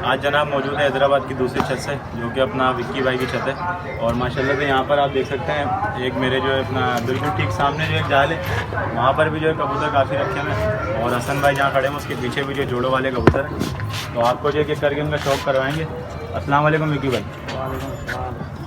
आज जनाब मौजूद है हैदराबाद की दूसरी छत से, जो कि अपना विक्की भाई की छत है। और माशाल्लाह से यहाँ पर आप देख सकते हैं एक मेरे जो है अपना बिल्कुल ठीक सामने जो एक जाल है, वहाँ पर भी जो है कबूतर काफ़ी रखे हुए हैं। और हसन भाई जहाँ खड़े हैं उसके पीछे भी जो जोड़ों वाले कबूतर हैं, तो आपको जो एक करके उनका शौक करवाएंगे। अस्सलाम वालेकुम विक्की भाई,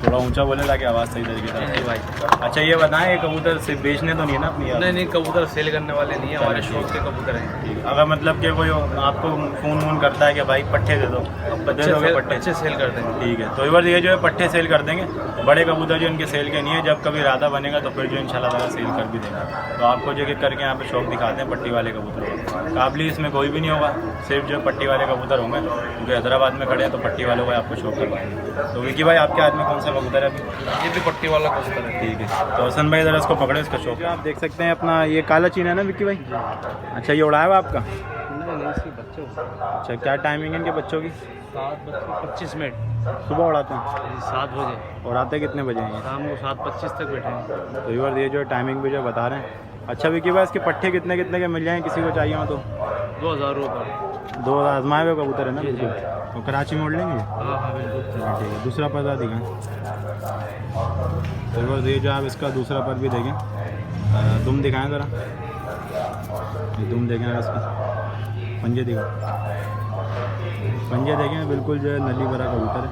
थोड़ा ऊंचा बोले ताकि आवाज़ सही तरीके से। जी भाई। अच्छा ये बताएं, ये कबूतर सिर्फ बेचने तो नहीं है ना अपनी? नहीं, कबूतर सेल करने वाले नहीं है, हमारे शौक के कबूतर हैं। ठीक है। अगर मतलब कि कोई आपको फ़ोन वोन करता है कि भाई पट्टे दे दो, बच्चे अच्छे सेल कर देंगे। ठीक है। तो इस बार ये जो है पट्टे सेल कर देंगे। बड़े कबूतर जो इनके सेल के नहीं है, जब कभी राधा बनेगा तो फिर जो इंशाल्लाह ताला सेल कर भी देंगे। तो आपको जो करके यहाँ पे शौक दिखाते हैं पट्टी वाले कबूतर। काबली इसमें कोई भी नहीं होगा, सिर्फ जो पट्टी वाले कबूतर होंगे, क्योंकि हैदराबाद में खड़े हैं तो पट्टी वालों को आपको शौक करवाएंगे। तो विक्की भाई आपके हाथ में कौन सा कबूतर है अभी? ये भी पट्टी वाला कबूतर है। ठीक है। तो हसन भाई ज़रा इसको पकड़े, इसका शौक। आप देख सकते हैं अपना ये काला चीना है ना विक्की भाई? अच्छा ये उड़ाया हुआ आपका? नहीं, इसके बच्चे। अच्छा क्या टाइमिंग है इनके बच्चों की? 7:25 सुबह उड़ाते हैं 7 बजे, और आते कितने बजे हैं? शाम को 7:25 तक बैठे हैं। तो इस ये जो टाइमिंग भी जो बता रहे हैं। अच्छा विक्की भाई इसके पट्टे कितने कितने के मिल जाएँ किसी को चाहिए हो तो? 2000 रुपये। 2 आजमाए हुए कबूतर है ना बिल्कुल? तो कराची मोड़ लेंगे? हाँ बिल्कुल। ठीक है। दूसरा पर्दा दिखाएं। तो ये जो आप इसका दूसरा पर भी देखें, दुम दिखाएं ज़रा, ये दुम देखें आप इसका, पंजे दिखाएं, पंजे देखें, बिल्कुल जो है नली भरा कबूतर है,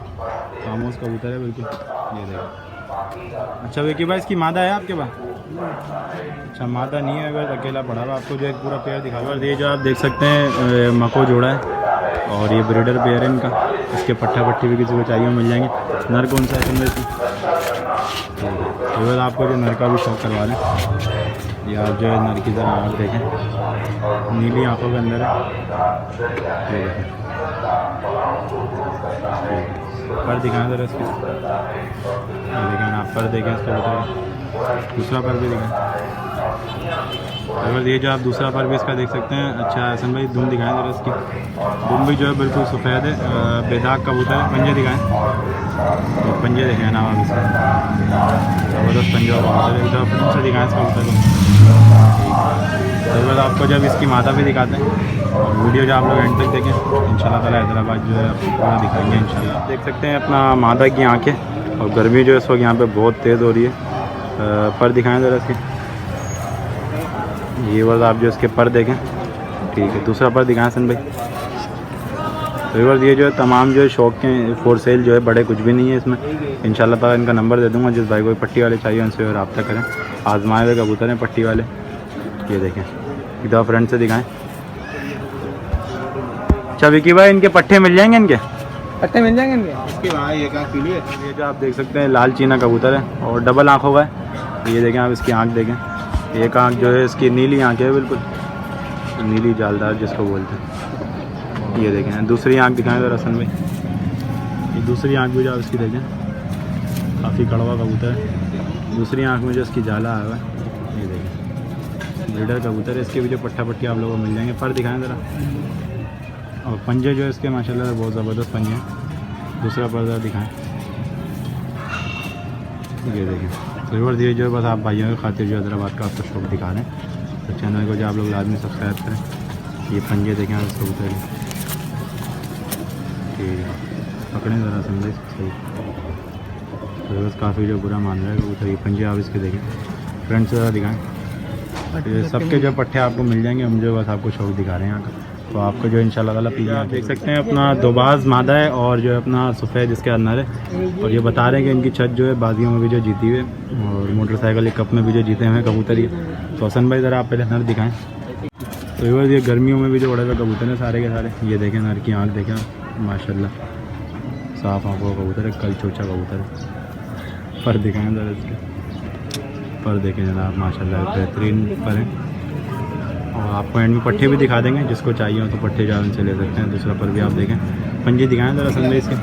खामोश कबूतर है बिल्कुल, ये देखें। अच्छा विक्की भाई इसकी मादा है आपके पास? अच्छा मादा नहीं है, अगर अकेला पड़ा हुआ। आपको जो एक पूरा पेयर दिखा दो। ये जो आप देख सकते हैं मको जोड़ा है और ये ब्रीडर पेयर है इनका। इसके पट्टा पट्टी भी किसी को चाहिए मिल जाएंगे। नर कौन सा है इसमें? तो आपको जो नर का भी शौक करवा लें। ये आप जो है नर की ज़रा आँख देखें, नीली आँखों के अंदर है, ये देखें। पर दिखाएं ज़रा इसके, देखें आप पर देखें इसका बता, दूसरा पर भी दिखाएं। अगर ये जो आप दूसरा पर भी इसका देख सकते हैं। अच्छा हसन भाई दुम दिखाएं ज़रा इसकी, दुम भी जो है बिल्कुल सफ़ेद है, बेदाग कबूतर है। पंजे दिखाएं, तो पंजे देखें ना आप इसका, ज़बरदस्त पंजा कबूतर है। इधर फिर से दिखाएं इस कबूतर को। तो आपको जब इसकी माता भी दिखाते हैं और वीडियो जो आप लोग एंड तक देखें, इंशाल्लाह ताला हैदराबाद जो है आपको पूरा दिखाएंगे इंशाल्लाह। देख सकते हैं अपना मादा की आँखें, और गर्मी जो है इस वक्त यहाँ पे बहुत तेज़ हो रही है। पर दिखाएं ज़रा इसके, ये वर्ड आप जो इसके पर देखें। ठीक है। दूसरा पर दिखाएं सन भाई। तो वर्ड ये जो है तमाम जो है शौक के फॉर सेल जो है, बड़े कुछ भी नहीं है इसमें। इंशाल्लाह ताला इनका नंबर दे दूँगा, जिस भाई को पट्टी वाले चाहिए उनसे रब्ता करें। आजमाए हुए कबूतर हैं पट्टी वाले, ये देखें। एक दफ़ा फ्रंट से दिखाएँ। अच्छा विक्की भाई इनके पट्टे मिल जाएंगे? इनके पट्टे मिल जाएंगे इनके? इसके भाई एक आँख पीली है। ये जो आप देख सकते हैं लाल चीना कबूतर है और डबल आँखों का है। ये देखें आप इसकी आँख देखें, एक आँख जो है इसकी नीली आँख है, बिल्कुल नीली जालदार जिसको बोलते हैं। ये देखें दूसरी आँख दिखाएं ज़रा हसन भाई, ये दूसरी आँख भी जो आप इसकी देखें, काफ़ी कड़वा कबूतर है। दूसरी आँख में जो इसकी जाला आया हुआ है, ये देखें ब्रीडर कबूतर है। इसके भी जो पट्टा पट्टी आप लोगों को मिल जाएंगे। पर दिखाएँ ज़रा, और पंजे जो है इसके माशाल्लाह बहुत ज़बरदस्त पंजे हैं। दूसरा पर्दा दिखाएँ, ये देखें। फिर दिए जो बस आप भाइयों की खातिर जो हैदराबाद का आपको शौक दिखा रहे हैं। तो चैनल को जो आप लोग लाजमी सब्सक्राइब करें। ये पंजे देखें आप इसको उतर, ठीक है पकड़ें ज़रा समझे सही। तो बस काफ़ी जो बुरा मान रहा है कबूतर। ये पंजे आप इसके देखें, फ्रंट से ज़रा दिखाएँ। सबके जो पट्टे आपको मिल जाएंगे, हम जो बस आपको शौक दिखा रहे हैं यहाँ का। तो आपको जो इंशाल्लाह ताला पीछे आप देख सकते हैं अपना दोबाज मादा है और जो है अपना सफ़ेद इसके अंदर है। और ये बता रहे हैं कि इनकी छत जो है बाजियों में भी जो जीती हुई है और मोटरसाइकिल कप में भी जो जीते हुए हैं कबूतर ये। तो हसन भाई ज़रा आप पहले नर दिखाएं। तो ये गर्मियों में भी जो उड़े हुए कबूतर हैं सारे के सारे, ये देखें नर की आँख देखें माशाल्लाह, साफ़ आँखों का कबूतर है, कल चोचा कबूतर है। पर दिखाएँ ज़रा इसके, पर देखें जनाब माशाल्लाह बेहतरीन पर है। और आपको एंड में पट्टे भी दिखा देंगे, जिसको चाहिए हो तो पट्टे जो इनसे ले सकते हैं। दूसरा पर भी आप देखें। पंजे दिखाएं ज़रा संदेश इसके।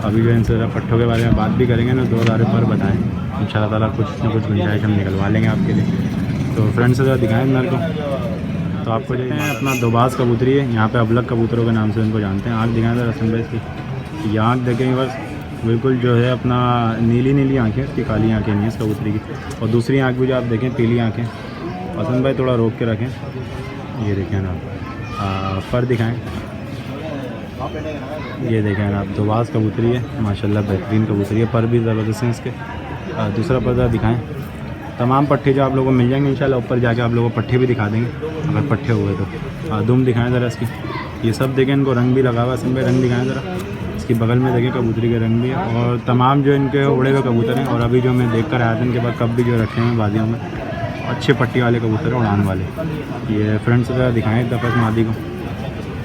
अभी जो इनसे ज़रा पट्टों के बारे में बात भी करेंगे ना, 2000 पर बताएं इंशाल्लाह ताला कुछ न कुछ गुंजाइश हम निकलवा लेंगे आपके लिए। तो फ्रेंड से ज़रा दिखाएँ नर को। तो आपको जो है अपना दोबाज कबूतरी है, यहाँ पे अबलग कबूतरों के नाम से उनको जानते हैं। आँख दिखाएँ ज़रा संदेश की, ये आँख देखेंगे बस बिल्कुल जो है अपना नीली नीली आँखें, इसकी काली आँखें नहीं है इस कबूतरी की। और दूसरी आँख भी जो आप देखें पीली आँखें। हसन भाई थोड़ा रोक के रखें, ये देखें ना पर दिखाएं। ये देखें आप, दोबाज कबूतरी है माशाल्लाह, बेहतरीन कबूतरी है, पर भी ज़बरदस्त हैं इसके। दूसरा पर्दा दिखाएं। तमाम पट्टे जो आप लोगों को मिल जाएंगे इंशाल्लाह, ऊपर जाके आप लोगों को पट्टे भी दिखा देंगे अगर पट्टे हुए तो। दुम दिखाएं ज़रा इसकी, ये सब देखें, इनको रंग भी लगा हुआ है, इसमें रंग दिखाएं ज़रा। इसकी बगल में देखें कबूतरी के रंग भी है, और तमाम जो इनके उड़े हुए कबूतर हैं, और अभी जो मैं देख कर आया था इनके बाद कब भी जो रखे हैं बाजियों में, अच्छे पट्टी वाले कबूतर हैं, उड़ान वाले। ये फ्रंट से दिखाएं एक दफ़ा मादी को।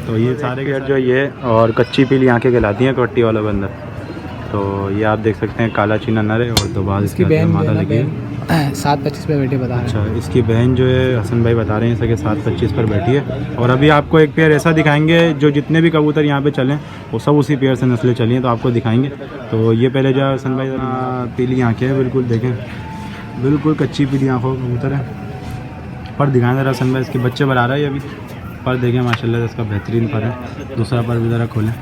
तो ये सारे के जो ये और कच्ची पीली आंखें कहलाती हैं पट्टी वालों के अंदर। तो ये आप देख सकते हैं काला चीना नर है, और दोबारा इसकी बहन मादा लगी है 7:25 पे बैठे बता रहे हैं। अच्छा, इसकी बहन जो है हसन भाई बता रहे हैं इसके 7:25 पर बैठी है। और अभी आपको एक पेयर ऐसा दिखाएंगे, जो जितने भी कबूतर यहाँ पे चलें वो सब उसी पेयर से नस्लें चली हैं, तो आपको दिखाएंगे। तो ये पहले जो हसन भाई पीली आँखें हैं, बिल्कुल देखें, बिल्कुल कच्ची पीली आँखों का कबूतर है। पर दिखाएं ज़रा हसन भाई, इसके बच्चे बना रहा है अभी, पर देखें माशाल्लाह इसका बेहतरीन पर है। दूसरा पर भी ज़रा खोलें।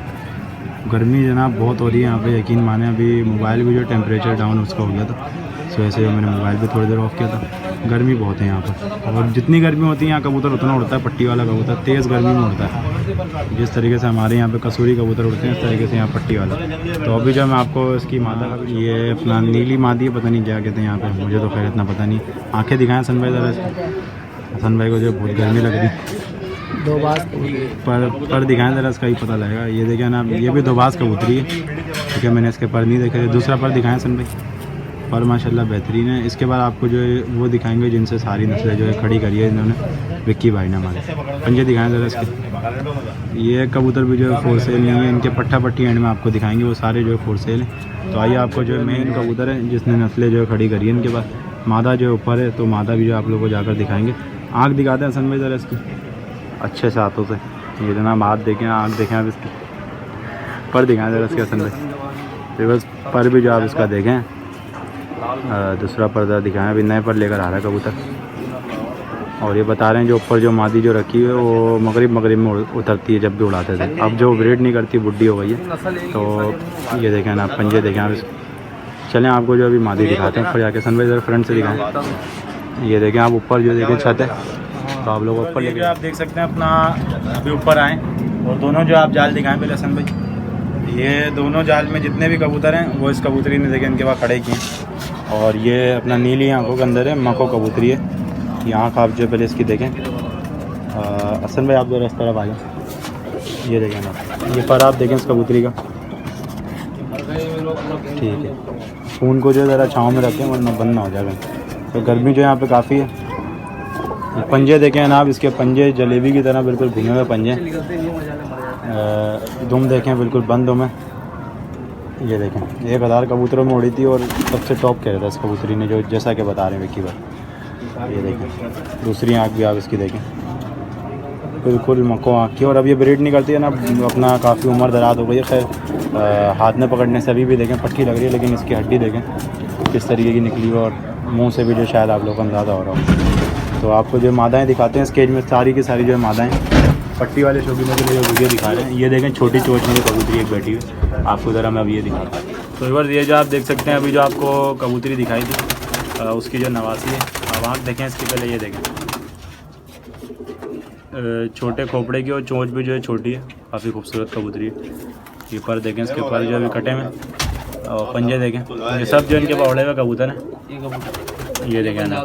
गर्मी जनाब बहुत हो रही है यहाँ पे, यकीन माने अभी मोबाइल भी जो टेम्परेचर डाउन उसका हो गया था, इस वजह से मैंने मोबाइल भी थोड़ी देर ऑफ किया था। गर्मी बहुत है यहाँ पर, और जितनी गर्मी होती है यहाँ कबूतर उतना उड़ता है, पट्टी वाला कबूतर तेज़ गर्मी में उड़ता है। जिस तरीके से हमारे यहाँ पे कसूरी कबूतर उड़ते हैं, इस तरीके से यहाँ पट्टी वाला। तो अभी जब मैं आपको इसकी मादा का, ये अपना नीली मादी है, पता नहीं क्या कहते हैं यहाँ पे, मुझे तो खैर इतना पता नहीं। आँखें दिखाएँ हसन भाई ज़रा, हसन भाई को जो बहुत गर्मी लग रही, दोबाज पर दिखाएं ज़रा, इसका ही पता लगेगा। ये देखें ना, ये भी दोबाज कबूतरी है, ठीक है, मैंने इसके पर नहीं देखे। दूसरा पर दिखाएं सन भाई, पर माशाल्लाह बेहतरीन है। इसके बाद आपको जो है वो दिखाएंगे जिनसे सारी नस्लें जो है खड़ी करी है इन्होंने, विक्की भाई ने हमारे। पंजे दिखाएं ज़रा इसके। ये कबूतर भी जो है फोर सेल नहीं है, इनके पट्टा पट्टी एंड में आपको दिखाएंगे, वो सारे जो है फोर सेल हैं। तो आइए आपको जो है मेन कबूतर है जिसने नस्लें जो है खड़ी करी है, इनके पास मादा जो ऊपर है, तो मादा भी जो आप लोगों को जाकर दिखाएंगे। आँख दिखाते हैं हसन भाई ज़रा इसकी अच्छे से हाथों से। ये जनाब हाथ देखें, आँख देखें आप इसकी, पर दिखाएं ज़रा इसके हसन भाई, बस पर भी जो आप इसका देखें। दूसरा पर्दा दिखाएं, अभी नए पर लेकर आ रहा है कबूतर। और ये बता रहे हैं जो ऊपर जो मादी जो रखी है वो मगरिब में उतरती है जब भी उड़ाते थे, अब जो ब्रीड नहीं करती, बुढ़ी हो गई है। तो ये देखें ना, पंजे देखें आप इसके। चलें आपको जो अभी मादी दिखाते हैं ऊपर जाके। सन भाई ज़रा फ्रंट से दिखाएँ। ये देखें आप ऊपर जो देखें छत है, तो आप लोग ऊपर लेके आप देख सकते हैं अपना। अभी ऊपर आएँ और दोनों जो आप जाल दिखाएं पहले हसन भाई, ये दोनों जाल में जितने भी कबूतर हैं वो इस कबूतरी ने देखें इनके पास खड़े किए हैं। और ये अपना नीली आँखों के अंदर है, मको कबूतरी है। ये आँख आप जो पहले इसकी देखें। हसन भाई आप जो इस तरफ आ जाए, ये देखें ना, ये पर आप देखें इस कबूतरी का, ठीक है। फ़ोन को जो ज़रा छाँव में रखें वरना बंद ना हो जाएगा, तो गर्मी जो यहाँ पे काफ़ी है। पंजे देखें ना आप, इसके पंजे जलेबी की तरह बिल्कुल घुमे हुए पंजे। दुम देखें बिल्कुल बंद दुम है। ये देखें 1000 कबूतरों में उड़ी थी और सबसे टॉप कह रहा था इस कबूतरी ने, जो जैसा कि बता रहे हैं विक्की भाई। ये देखें दूसरी आँख भी आप इसकी देखें, बिल्कुल मको आँख की। और अब ये ब्रीड नहीं करती है ना, अपना काफ़ी उम्र दराज हो गई है। खैर हाथ में पकड़ने से अभी भी देखें पट्टी लग रही है, लेकिन इसकी हड्डी देखें किस तरीके की निकली हुई, और मुँह से भी जो शायद आप लोग को अंदाज़ा हो रहा हो। तो आपको जो मादाएँ दिखाते हैं इस केज में, सारी की सारी जो है मादाएँ पट्टी वाले शौकीनों के लिए जो वीडियो दिखा रहे हैं। ये देखें छोटी चोच में कबूतरी एक बैठी हुई, आपको ज़रा मैं अब ये दिखाता हूँ। तो इधर ये जो आप देख सकते हैं, अभी जो आपको कबूतरी दिखाई थी उसकी जो नवासी है, अब आँख देखें इसकी पहले, ये देखें छोटे खोपड़े की, और चोंच भी जो है छोटी है, काफ़ी खूबसूरत कबूतरी है। ये पर देखें इसके पर जो अभी कटे में, और पंजे देखें, ये सब जो इनके पौड़े हुए कबूतर हैं। ये देखें ना,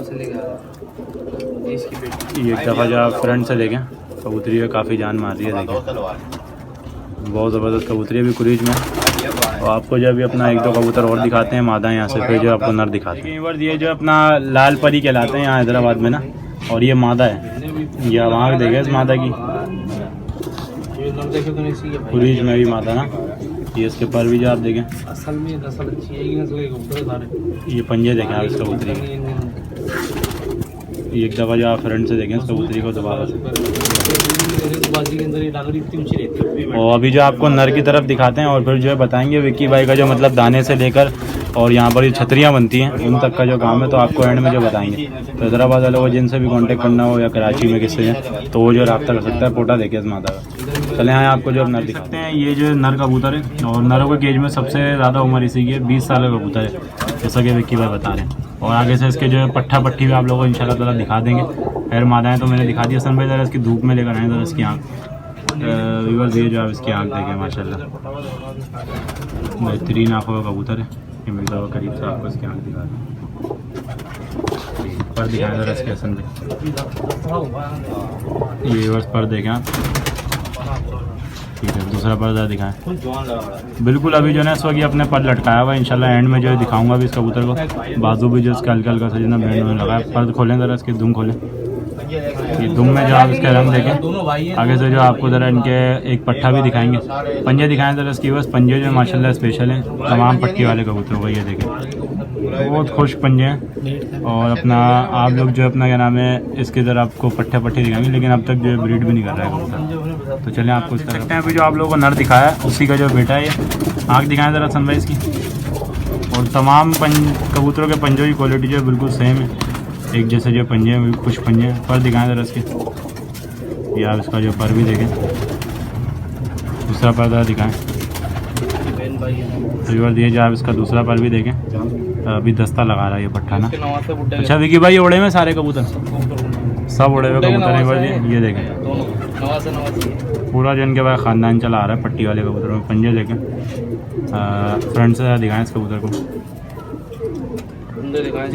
ये एक दफ़ा जो आप फ्रंट से देखें कबूतरी है, काफ़ी जान मार रही है। देखें बहुत ज़बरदस्त कबूतरी है अभी कुरीज में। और आपको जो अभी अपना एक दो कबूतर और दिखाते हैं मादा यहाँ से, फिर जो आपको नर दिखाते हैं। ये जो अपना लाल परी कहलाते हैं यहाँ हैदराबाद में ना, और ये मादा है। ये अब आँख देखें इस मादा की, कुरीज में भी मादा ना। ये इसके पर भी जो आप देखें, असल में नस्ल अच्छी है, नस्ल के कबूतर सारे। ये पंजे देखें आप इस कबूतरी के, एक दफ़ा जो आप फ्रंट से देखें इस कबूतरी को दोबारा से। और अभी जो आपको नर की तरफ दिखाते हैं, और फिर जो है बताएंगे विक्की भाई का जो मतलब दाने से लेकर और यहाँ पर ये छतरियाँ बनती हैं उन तक का जो काम है, तो आपको एंड में जो बताएंगे। तो हैदराबाद वालों को जिनसे भी कांटेक्ट करना हो या कराची में किससे है, तो वो जो रब्ता कर सकता है। पोटा देखे इस माता का। चले यहाँ आपको जो नर दिखाते हैं, ये जो नर कबूतर है, और नरों के केज में सबसे ज़्यादा उम्र इसी की है, 20 साल का कबूतर है, जैसा कि विक्की भाई बता रहे हैं। और आगे से इसके जो है पट्ठा पट्टी भी आप लोगों को इंशाल्लाह ताला दिखा देंगे। खैर मादाएँ तो मैंने दिखा दी। हसन भाई ज़रा इसकी धूप में लेकर आए ज़रा इसकी आँख, व्यूअर्स ये जो आप इसकी आँख देखें माशाल्लाह बेहतरीन आँखों का कबूतर है। ये मिल जाएगा करीब से आपको इसकी आँख दिखा रहा हूँ। पर दिखाएं ज़रा इसके हसन पे, ये व्यूअर्स पर देखें आप। ठीक है, दूसरा पर्दा दिखाएं। बिल्कुल अभी जो है इस वक्त ये अपने पर लटकाया हुआ है। इंशाल्लाह एंड में जो है दिखाऊंगा भी इस कबूतर को। बाजू भी जो इसका हल्का हल्का सा जितना बैंड में लगा है। पर्द खोलें ज़रा इसकी, दुम खोलें। ये दुम में जो आप इसका रंग देखें। आगे से जो आपको ज़रा इनके एक पट्ठा भी दिखाएंगे। पंजे दिखाएं ज़रा इसकी, बस पंजे जो माशाल्लाह स्पेशल हैं तमाम पट्टी वाले कबूतरों को। ये देखें बहुत खुश पंजे हैं। और अपना आप लोग जो अपना क्या नाम है इसके ज़रा आपको पट्टे दिखाएंगे, लेकिन अब तक जो है ब्रीड भी नहीं कर रहा है कबूतर। तो चलें आपको इसका सकते हैं। अभी जो आप लोगों को नर दिखाया है उसी का जो बेटा है ये। आँख दिखाएं ज़रा सनराइज़ की। और तमाम कबूतरों के पंजों की क्वालिटी जो है बिल्कुल सेम है, एक जैसे जो पंजे हैं खुश पंजे हैं। पर दिखाएं ज़रा इसके, ये आप इसका जो पर भी देखें। दूसरा पर्दा दिखाएं। तो ये जो आप इसका दूसरा पर भी देखें। अभी दस्ता लगा रहा है ये पट्ठा ना। अच्छा विकी भाई, उड़े में सारे कबूतर सब उड़े हुए कबूतर हैं। ये देखें पूरा जो इनके बाद ख़ानदान चला आ रहा है पट्टी वाले कबूतरों में। पंजे देखें, फ्रंट से दिखाएं इस कबूतर को।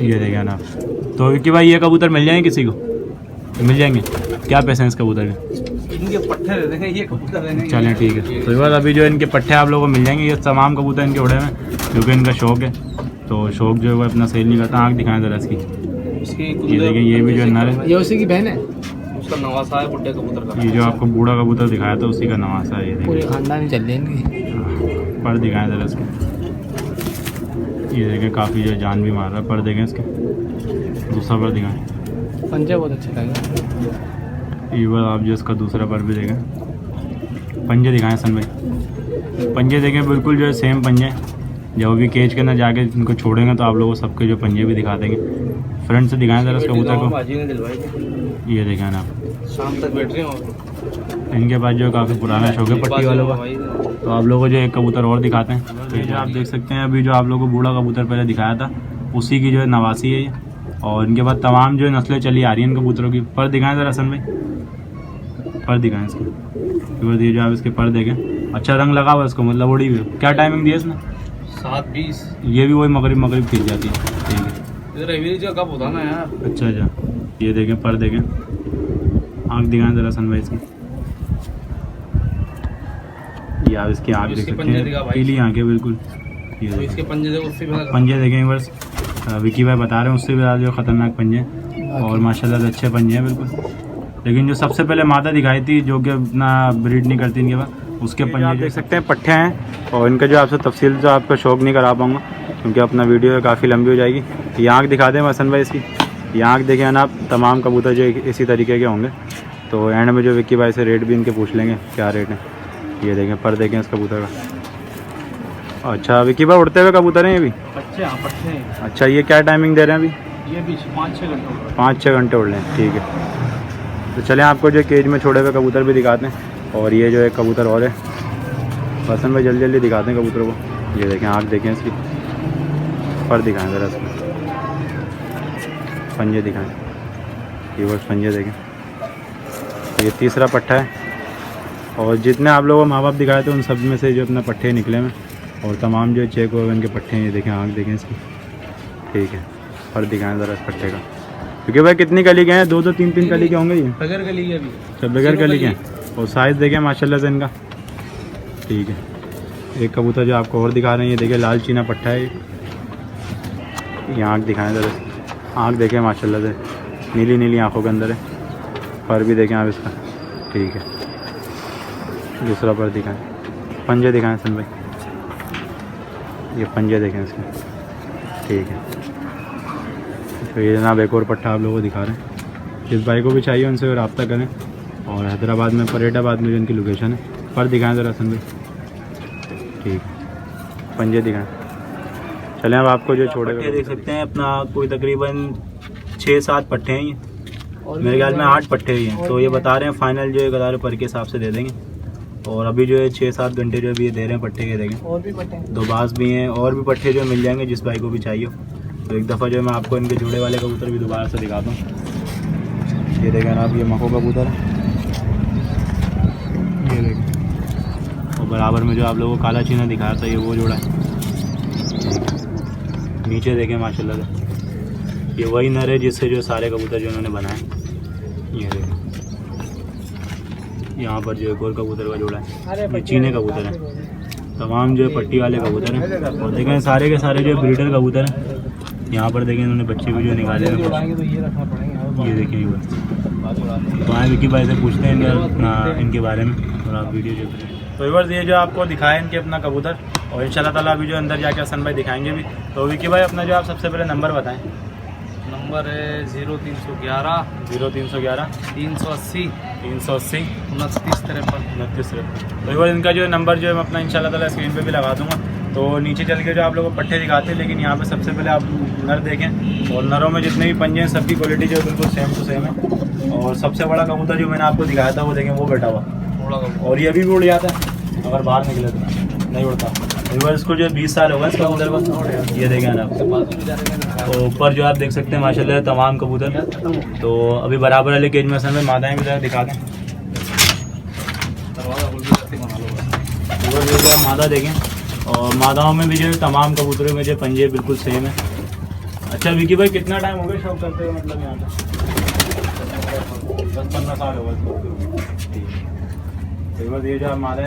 ये देखें ना। तो विकी भाई ये कबूतर मिल जाएंगे किसी को? मिल जाएंगे। क्या पैसे हैं इस कबूतर के? इनके पट्टे दे देंगे, ये कबूतर देंगे। चलें ठीक है। तो ये बात अभी जो इनके पट्टे आप लोगों को मिल जाएंगे। ये तमाम कबूतर इनके उड़े में, क्योंकि इनका शौक है। तो शौक जो है वो अपना सेल नहीं करता। आँख दिखाएं ज़रा इसकी। ये देखें, ये भी जो है नर है। ये उसी की बहन है। उसका नवासा है बुड्ढे कबूतर का। ये जो आपको बूढ़ा कबूतर दिखाया था उसी का नवासा है। ये पूरे देखें, खानदान ही चल रही है इनकी। पर दिखाएं ज़रा इसके। ये देखें काफ़ी जो जान भी मार रहा है। पर देखें इसके, दूसरा पर दिखाएं। पंजे बहुत अच्छे लगे। ये बार आप जो इसका दूसरा पर भी देखें। पंजे दिखाएं सन भाई। पंजे देखें बिल्कुल जो है सेम पंजे। जब भी केज के अंदर जाके इनको छोड़ेंगे तो आप लोगों को सबके जो पंजे भी दिखा देंगे। फ्रंट से दिखाएं ज़रा इस कबूतर को। ये देखें ना, शाम तक बैठ रहे हो। इनके पास जो काफ़ी पुराना शौक है पट्टी वालों का। तो आप लोगों को जो एक कबूतर और दिखाते हैं। तो ये जो आप देख सकते हैं अभी जो आप लोगों को बूढ़ा कबूतर पहले दिखाया था उसी की जो है नवासी है ये। और इनके बाद तमाम जो नस्लें चली आ रही हैं इन कबूतरों की। पर दिखाएं ज़रा सन भाई, पर दिखाएं इसके। तो ये जो आप इसके पर देखें, अच्छा रंग लगा हुआ इसको, मतलब उड़ी हुई। क्या टाइमिंग दी है इसने? 7:20। ये भी वही मगरिब खींच जाती है। ठीक है, इधर एवरेज का कब होता ना यार। अच्छा। ये देखें, पर देखें। आँख दिखाएं ज़रा सन भाई इसकी। ये आप इसकी आँख देख सकते हैं, पीली आँखें बिल्कुल। ये तो इसके पंजे देखो, उससे भी पंजे देखें बस। विकी भाई बता रहे हैं उससे भी ज़्यादा जो ख़तरनाक पंजे हैं। और माशाल्लाह से अच्छे पंजे हैं बिल्कुल। लेकिन जो सबसे पहले मादा दिखाई थी जो कि अपना ब्रीड नहीं करती इनके पास, उसके पंजे आप देख सकते हैं पट्टे हैं। और इनका जो आपसे तफसील जो आपका शौक नहीं करा पाऊँगा क्योंकि अपना वीडियो काफ़ी लंबी हो जाएगी। ये आँख दिखा दें हसन भाई इसकी। ये आँख देखें ना आप, तमाम कबूतर जो इसी तरीके के होंगे। तो एंड में जो विक्की भाई से रेट भी इनके पूछ लेंगे क्या रेट है। ये देखें, पर देखें इस कबूतर का। अच्छा विक्की भाई, उड़ते हुए कबूतर हैं ये भी? बच्चे, हाँ पट्टे हैं। अच्छा, ये क्या टाइमिंग दे रहे हैं अभी? ये भी 5-6 घंटे। 5-6 घंटे उड़ लें, ठीक है। तो चलें आपको जो केज में छोड़े हुए कबूतर भी दिखाते हैं। और ये जो एक कबूतर और है, हसन भाई जल्दी जल्दी दिखाते हैं कबूतरों को। ये देखें, आँख देखें इसकी। पर दिखाएं ज़रा इसको, पंजे दिखाएं। ये बस पंजे देखें। ये तीसरा पट्टा है। और जितने आप लोगों को माँ बाप दिखाए थे उन सब में से जो अपना पट्टे निकले में। और तमाम जो चेक हुए इनके पट्टे हैं। ये देखें, आँख देखें इसकी। ठीक है, पर दिखाएं ज़रा इस पट्टे का। क्योंकि भाई कितनी कली के हैं? 2-2, 3-3 कली के होंगे ये। बगैर कली के अभी। सब बगैर कली के हैं। और साइज़ देखें माशाल्लाह से इनका। ठीक है, एक कबूतर जो आपको और दिखा रहे हैं, ये देखें लाल चीना पट्टा है ये आँख दिखाएं ज़रा। आँख देखें माशाल्लाह से, नीली नीली आँखों के अंदर है। पर भी देखें आप इसका। ठीक है, दूसरा पर दिखाएं। पंजे दिखाएं सन भाई। ये पंजे देखें इसके। ठीक है, तो ये जनाब एक और पट्टा आप लोगों को दिखा रहे हैं। जिस भाई को भी चाहिए उनसे रब्ता करें। और हैदराबाद में परेटाबाद में जो इनकी लोकेशन है। पर दिखाएं ज़रा सन भाई। ठीक है, पंजे दिखाएं। चलें अब आपको जो छोड़े हुए देख सकते हैं अपना कोई तकरीबन 6-7 पट्टे हैं ये। मेरे ख्याल में 8 पट्टे ही हैं। तो ये बता रहे हैं फाइनल जो है 1000 पर के हिसाब से दे देंगे। और अभी जो है 6-7 घंटे जो भी ये दे रहे हैं पट्टे के देखें। और भी पट्टे हैं, 2 बास भी हैं और भी पट्टे जो मिल जाएंगे जिस भाई को भी चाहिए। तो एक दफ़ा जो है मैं आपको इनके जुड़े वाले कबूतर भी दोबारा से दिखाता हूँ। ये देखें आप, ये मको कबूतर है। बराबर में जो आप लोगों को काला चीना दिखाया था ये वो जोड़ा है। नीचे देखें माशाल्लाह से, ये वही नर है जिससे जो सारे कबूतर जो उन्होंने बनाए। ये देखें यहाँ पर जो एक और कबूतर का जोड़ा है, ये चीने कबूतर है। तमाम जो पट्टी वाले कबूतर हैं और देखें सारे के सारे जो ब्रीडर कबूतर हैं। यहाँ पर देखें इन्होंने बच्चे भी जो निकाले हैं। ये देखिए तो आए विकी भाई से पूछते हैं इनके बारे में और आप वीडियो जो करें। तो व्यूअर्स ये जो आपको दिखाए इनके अपना कबूतर और इंशाल्लाह ताला अभी जो अंदर जाके हसन भाई दिखाएंगे भी। तो विकी भाई अपना जो आप सबसे पहले नंबर बताएं। नंबर है 0311 0311 380 380 29 53। 29 53। तो व्यूअर्स इनका जो नंबर जो है मैं अपना इंशाल्लाह ताला स्क्रीन पे भी लगा दूंगा। तो नीचे चल के जो आप लोगों को पट्टे दिखाते हैं, लेकिन यहाँ पे सबसे पहले आप नर देखें और नरों में जितने भी पंजे हैं सबकी क्वालिटी जो बिल्कुल सेम टू सेम है। और सबसे बड़ा कबूतर जो मैंने आपको दिखाया था वो देखें वो बैठा हुआ थोड़ा कम और ये अभी भी उड़ जाता है अगर बाहर निकले तो, नहीं उड़ता। व्यूअर्स इसको जो 20 साल होगा इस कबूतर को। ये देखें आप तो ऊपर जो आप देख सकते हैं माशाल्लाह तमाम कबूतर। तो अभी बराबर वाले केज में में मादाएँ भी जरा दिखा दें। व्यूअर्स जो आप मादा देखें और मादाओं में भी जो है तमाम कबूतरों में जो पंजे बिल्कुल सेम है। अच्छा विकी भाई कितना टाइम हो गया शौक करते हुए, मतलब यहाँ पर 10-15 साल हो गए। ये जो आप मादा